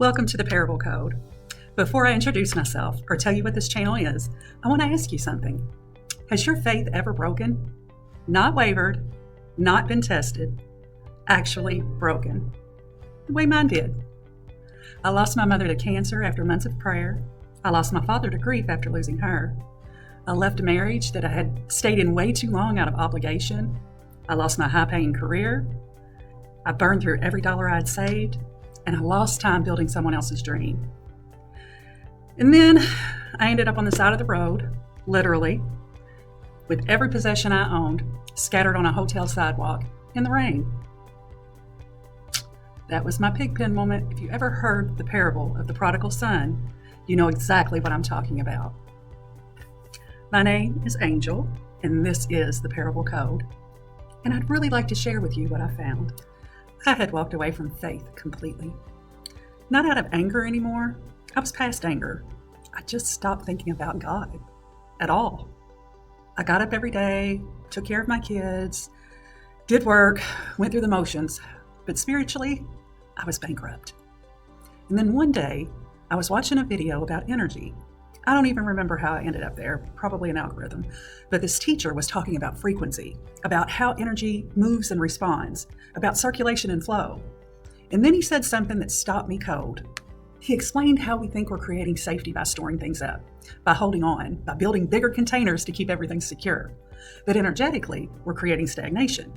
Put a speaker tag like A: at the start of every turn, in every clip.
A: Welcome to the Parable Code. Before I introduce myself or tell you what this channel is, I want to ask you something. Has your faith ever broken? Not wavered, not been tested, actually broken. The way mine did. I lost my mother to cancer after months of prayer. I lost my father to grief after losing her. I left a marriage that I had stayed in way too long out of obligation. I lost my high-paying career. I burned through every dollar I'd saved. And I lost time building someone else's dream. And then I ended up on the side of the road, literally, with every possession I owned scattered on a hotel sidewalk in the rain. That was my pigpen moment. If you ever heard the parable of the prodigal son, you know exactly what I'm talking about. My name is Angel, and this is the Parable Code. And I'd really like to share with you what I found. I had walked away from faith completely. Not out of anger anymore. I was past anger. I just stopped thinking about God at all. I got up every day, took care of my kids, did work, went through the motions, but spiritually, I was bankrupt. And then one day, I was watching a video about energy. I don't even remember how I ended up there, probably an algorithm. But this teacher was talking about frequency, about how energy moves and responds, about circulation and flow. And then he said something that stopped me cold. He explained how we think we're creating safety by storing things up, by holding on, by building bigger containers to keep everything secure. But energetically, we're creating stagnation.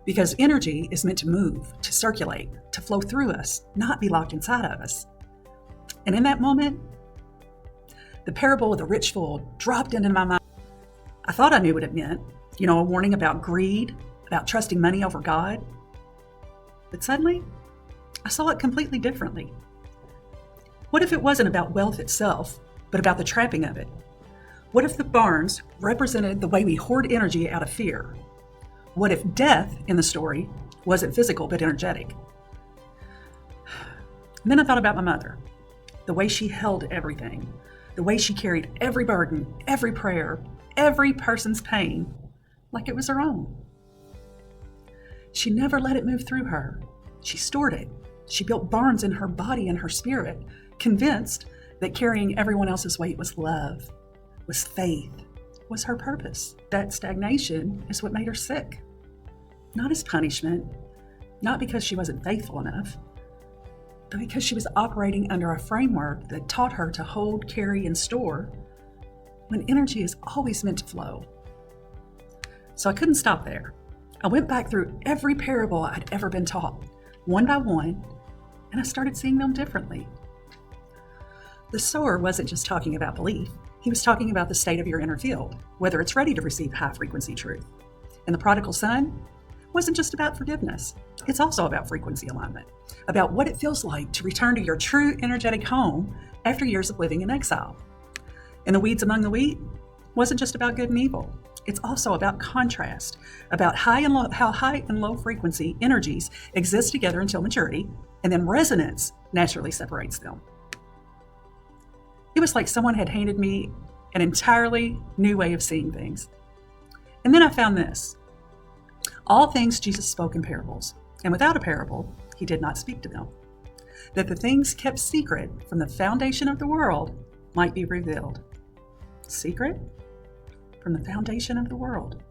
A: Because energy is meant to move, to circulate, to flow through us, not be locked inside of us. And in that moment, the parable of the rich fool dropped into my mind. I thought I knew what it meant, a warning about greed, about trusting money over God. But suddenly, I saw it completely differently. What if it wasn't about wealth itself, but about the trapping of it? What if the barns represented the way we hoard energy out of fear? What if death in the story wasn't physical, but energetic? And then I thought about my mother, the way she held everything. The way she carried every burden, every prayer, every person's pain, like it was her own. She never let it move through her. She stored it. She built barns in her body and her spirit, convinced that carrying everyone else's weight was love, was faith, was her purpose. That stagnation is what made her sick. Not as punishment, not because she wasn't faithful enough, but because she was operating under a framework that taught her to hold, carry, and store when energy is always meant to flow. So I couldn't stop there. I went back through every parable I'd ever been taught, one by one, and I started seeing them differently. The sower wasn't just talking about belief. He was talking about the state of your inner field, whether it's ready to receive high-frequency truth. And the prodigal son wasn't just about forgiveness. It's also about frequency alignment, about what it feels like to return to your true energetic home after years of living in exile. And the weeds among the wheat wasn't just about good and evil. It's also about contrast, about how high and low frequency energies exist together until maturity, and then resonance naturally separates them. It was like someone had handed me an entirely new way of seeing things. And then I found this. All things Jesus spoke in parables, and without a parable, he did not speak to them. That the things kept secret from the foundation of the world might be revealed. Secret? From the foundation of the world.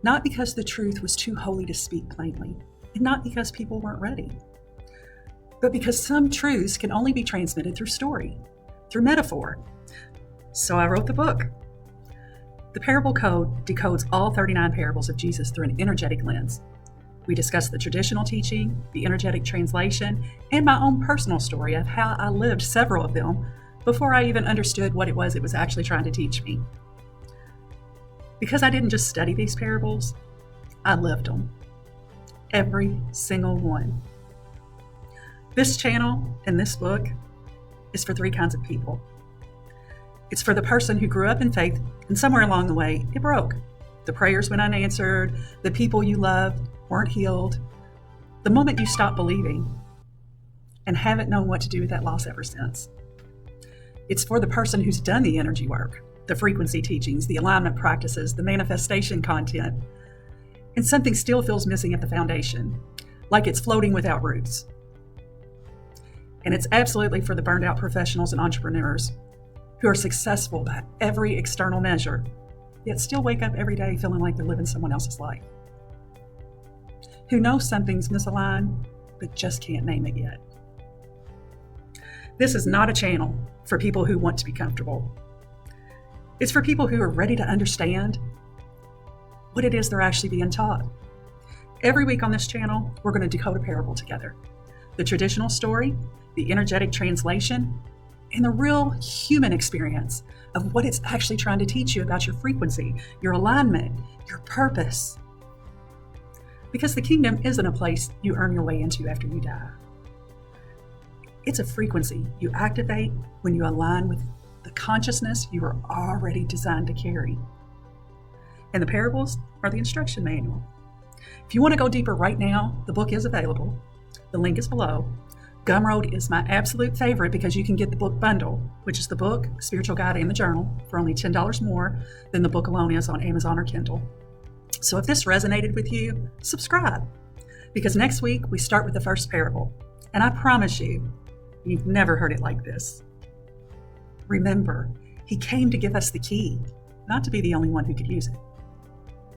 A: Not because the truth was too holy to speak plainly, and not because people weren't ready, but because some truths can only be transmitted through story, through metaphor. So I wrote the book. The Parable Code decodes all 39 parables of Jesus through an energetic lens. We discuss the traditional teaching, the energetic translation, and my own personal story of how I lived several of them before I even understood what it was actually trying to teach me. Because I didn't just study these parables, I lived them. Every single one. This channel and this book is for three kinds of people. It's for the person who grew up in faith and somewhere along the way, it broke. The prayers went unanswered, the people you loved weren't healed. The moment you stopped believing and haven't known what to do with that loss ever since. It's for the person who's done the energy work, the frequency teachings, the alignment practices, the manifestation content, and something still feels missing at the foundation, like it's floating without roots. And it's absolutely for the burned out professionals and entrepreneurs who are successful by every external measure, yet still wake up every day feeling like they're living someone else's life. Who knows something's misaligned, but just can't name it yet. This is not a channel for people who want to be comfortable. It's for people who are ready to understand what it is they're actually being taught. Every week on this channel, we're going to decode a parable together. The traditional story, the energetic translation, and the real human experience of what it's actually trying to teach you about your frequency, your alignment, your purpose. Because the kingdom isn't a place you earn your way into after you die. It's a frequency you activate when you align with the consciousness you are already designed to carry. And the parables are the instruction manual. If you want to go deeper right now, the book is available. The link is below. GumRoad is my absolute favorite because you can get the book bundle, which is the book, spiritual guide, and the journal for only $10 more than the book alone is on Amazon or Kindle. So if this resonated with you, subscribe, because next week we start with the first parable. And I promise you, you've never heard it like this. Remember, he came to give us the key, not to be the only one who could use it.